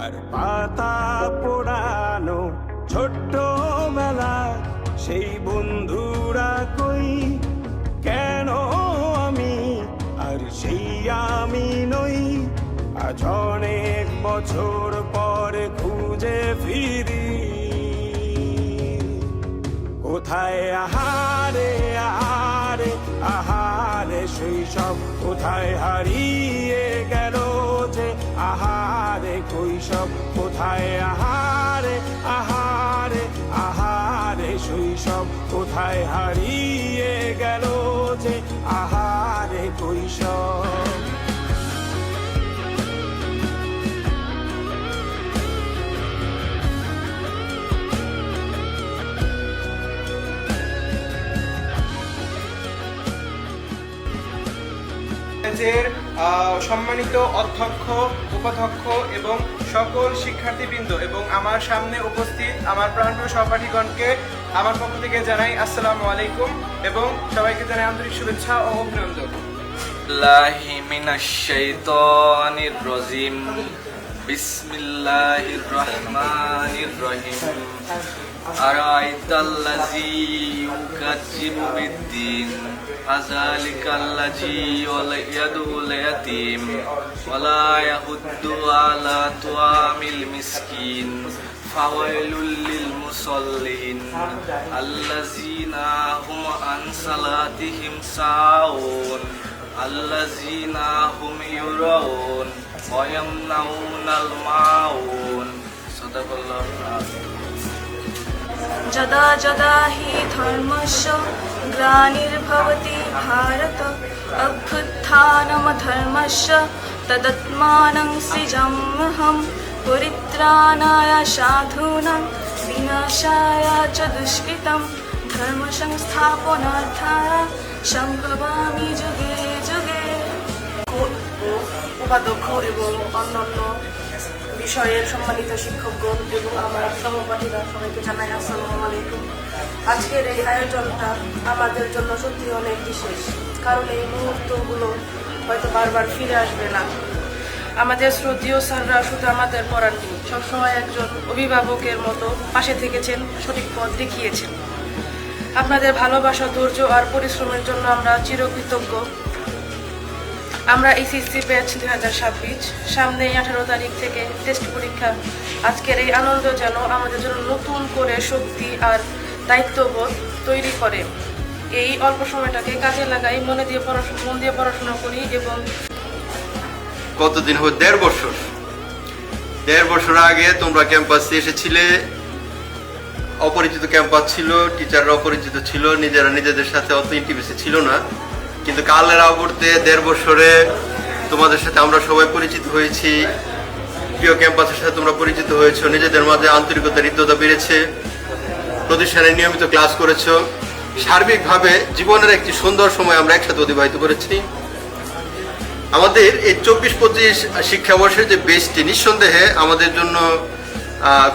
আর পাতা পোড়ানো ছোট্ট মেলা সেই বন্ধুরা কই, কেন আমি আর সেই আমি নই। আজ অনেক বছর পরে খুঁজে ফিরি, কোথায় আহারে আহারে আহারে শৈশব, কোথায় হারিয়ে গেল যে আহারে কৈশব। কোথায় আহারে আহারে আহারে শৈশব, কোথায় হারিয়ে গেল যে আহারে কৈশব। সম্মানিত অধ্যক্ষ, উপাধ্যক্ষ এবং সকল শিক্ষার্থীবৃন্দ এবং আমার সামনে উপস্থিত আমার প্রাণপ্রিয় সহপাঠীগণকে আমার পক্ষ থেকে জানাই আসসালামু আলাইকুম এবং সবাইকে জানাই আন্তরিক শুভেচ্ছা ও অভিনন্দন। বিল্লাহি মিনাশ শাইতানির রাজিম। বিসমিল্লাহির রহমানির রহিম। আরাইতাল্লাযী ইউকাযযিবু বিদ্দীন ফাযালিকাল্লাযী ইয়াদউল ইয়াতীম ওয়া লা ইয়াহুদ্দু আলা তুআমিল মিসকিন ফাওয়াইলুল লিল মুসাল্লিন আল্লাযীনা হুম আন সালাতিহিম সাউন আল্লাযীনা হুম ইউরাউন ওয়া ইয়ামনাউনাল মাউন। সাদাকাল্লাহু আযীম। যদা যদা হি ধর্মস্য গ্লানির্ভবতি ভারত অভ্যুত্থানমধর্মস্য তদাত্মানং সৃজাম্যহং পরিত্রাণায় সাধূনাং বিনাশায় চ দুষ্কৃতং ধর্ম সংস্থাপনার্থায় সম্ভবামি যুগে যুগে। উপাধ্যক্ষ এবং অন্যান্য বিষয়ের সম্মানিত শিক্ষকগণ এবং আমার সহপাঠীরা সবাইকে জানাই আসসালামু আলাইকুম। আজকের এই আয়োজনটা আমাদের জন্য সত্যি অনেক বিশেষ, কারণ এই মুহূর্তগুলো হয়তো বারবার ফিরে আসবে না। আমাদের শ্রদ্ধেয় স্যাররা শুধু আমাদের পড়াননি, সবসময় একজন অভিভাবকের মতো পাশে থেকেছেন, সঠিক পথ দেখিয়েছেন। আপনাদের ভালোবাসা, ধৈর্য আর পরিশ্রমের জন্য আমরা চিরকৃতজ্ঞ। আমরা এইচএসসি ব্যাচ 2026, সামনেই 18 তারিখ থেকে টেস্ট পরীক্ষা। আজকের এই আনন্দ যেন আমাদের জন্য নতুন করে শক্তি আর দায়িত্ববোধ তৈরি করে। এই অল্প সময়টাকে কাজে লাগাই, মন দিয়ে পড়াশোনা করি এবং কতদিন হবে? 1.5 বছর। 1.5 বছর আগে তোমরা ক্যাম্পাসে এসেছিলে, অপরিচিত ক্যাম্পাস ছিল, টিচাররা অপরিচিত ছিল, নিজেরা নিজেদের সাথে অত ইন্টিমেসি ছিল না। কিন্তু কালের আবর্তে 1.5 বছরে তোমাদের সাথে আমরা সবাই পরিচিত হয়েছি, প্রিয় ক্যাম্পাসের সাথে তোমরা পরিচিত হয়েছো, নিজেদের মাঝে আন্তরিকতা, হৃদ্যতা বেড়েছে, প্রতিষ্ঠানে নিয়মিত ক্লাস করেছো। সার্বিকভাবে জীবনের একটি সুন্দর সময় আমরা একসাথে অতিবাহিত করেছি। আমাদের এই 24-25 শিক্ষাবর্ষের যে বেসটি নিঃসন্দেহে আমাদের জন্য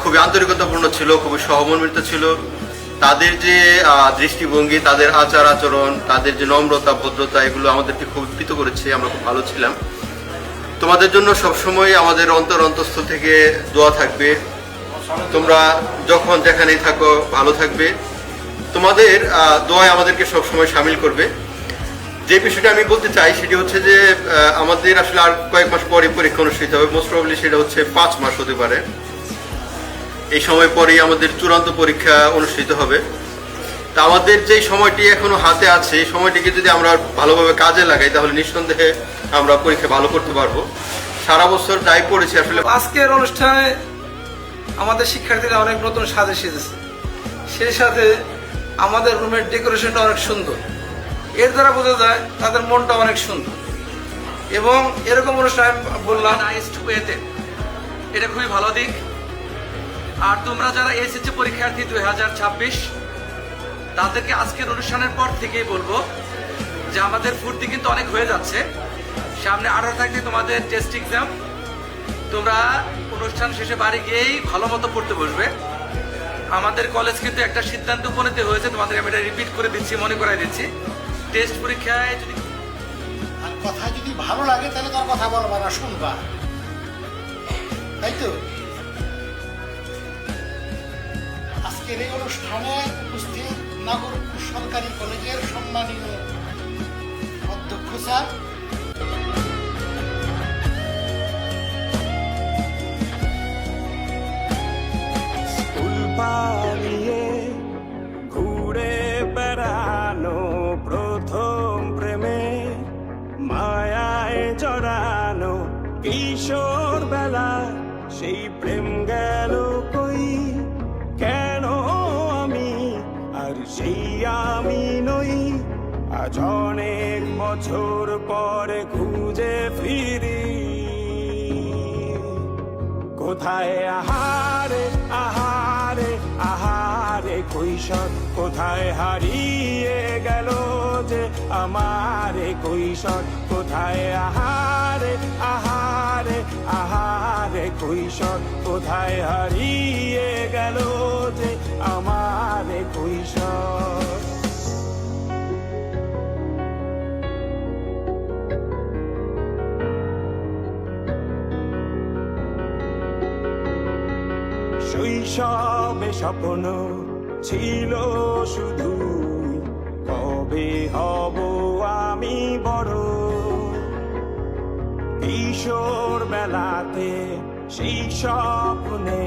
খুবই আন্তরিকতাপূর্ণ ছিল, খুবই সহমর্মিত ছিল। তাদের যে দৃষ্টিভঙ্গি, তাদের আচার আচরণ, তাদের যে নম্রতা, ভদ্রতা, এগুলো আমাদেরকে খুব উপকৃত করেছে। আমরা খুব ভালো ছিলাম। তোমাদের জন্য সবসময় আমাদের অন্তঃস্থল থেকে দোয়া থাকবে। তোমরা যখন যেখানেই থাকো ভালো থাকবে। তোমাদের দোয়ায় আমাদেরকে সবসময় সামিল করবে। যে বিষয়টা আমি বলতে চাই সেটি হচ্ছে যে আমাদের আসলে আর কয়েক মাস পরে পরীক্ষা অনুষ্ঠিত হবে। মোস্ট প্রবাবলি সেটা হচ্ছে 5 মাস হতে পারে। এই সময় পরেই আমাদের চূড়ান্ত পরীক্ষা অনুষ্ঠিত হবে। তা আমাদের যে সময়টি এখনো হাতে আছে, এই সময়টিকে যদি আমরা ভালোভাবে কাজে লাগাই তাহলে নিঃসন্দেহে আমরা পরীক্ষা ভালো করতে পারবো। সারা বছর যাই পড়েছি আসলে। আজকের অনুষ্ঠানে আমাদের শিক্ষার্থীরা অনেক নতুন সাজে সেজেছে, সেই সাথে আমাদের রুমের ডেকোরেশনটা অনেক সুন্দর। এর দ্বারা বোঝা যায় তাদের মনটা অনেক সুন্দর। এবং এরকম অনুষ্ঠান বললাম এটা খুবই ভালো দিক। আর তোমরা যারা এসএসসি পরীক্ষার্থী 2026, তাদেরকে আজকের অনুষ্ঠানের পর থেকেই বলবো যে আমাদের ফুর্তি কিন্তু অনেক হয়ে যাচ্ছে। সামনে 18 তারিখে তোমাদের টেস্ট এক্সাম। তোমরা অনুষ্ঠান শেষে বাড়ি গিয়েই ভালো মতো পড়তে বসবে। আমাদের কলেজ কিন্তু একটা সিদ্ধান্ত উপনীত হয়েছে, তোমাদের আমি এটা রিপিট করে দিচ্ছি, মনে করাই দিচ্ছি। টেস্ট পরীক্ষায় যদি কথা যদি ভালো লাগে তাহলে তার কথা বলবা না, শুনবা। তাই তো? আজকের এই অনুষ্ঠানে উপস্থিত নাগরপুর সরকারি কলেজের সম্মানীয় অধ্যক্ষ স্যার, স্কুল পালিয়ে ঘুরে বেড়ানো প্রথম প্রেমে মায়ায় জড়ানো কিশোর বেলা সেই প্রেম গেল কই, কেন আমি আর সেই আমি নই। আজ অনেক বছর পরে খুঁজে ফিরি, কোথায় আহারে আহারে আহারে কৈশোর, কোথায় হারিয়ে গেল যে আমার কৈশোর, কোথায় আহারে আহারে আহারে কৈশোর, কোথায় হারিয়ে গেল যে আমার কৈশোর। শৈশবে স্বপ্ন ছিল শুধু কবে হব আমি বড়, কিশোর বেলাতে সেই স্বপ্নে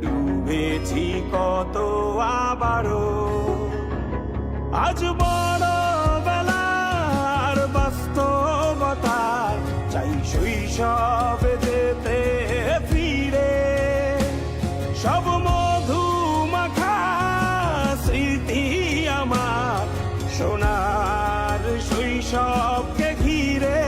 ডুবেছি কত আবারও। আজ বড় বেলার বাস্তবতায় চাই শৈশবে যেতে ফিরে, সব মধু মাখা স্মৃতি আমার সোনার শৈশবকে ঘিরে।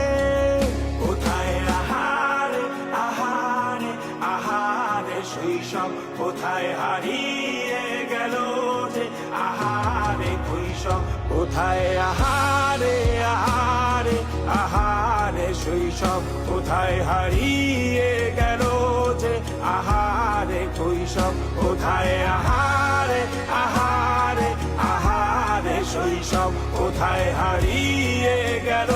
কোথায় আহারে আহারে আহারে শৈশব, কোথায় হারিয়ে গেল যে আহারে কৈশোর, কোথায় আহারে আহারে আহারে শৈশব, কোথায় হারিয়ে গেল যে আহারে কৈশোর, কোথায় আহারে আহারে আহারে শৈশব, কোথায় হারিয়ে গেল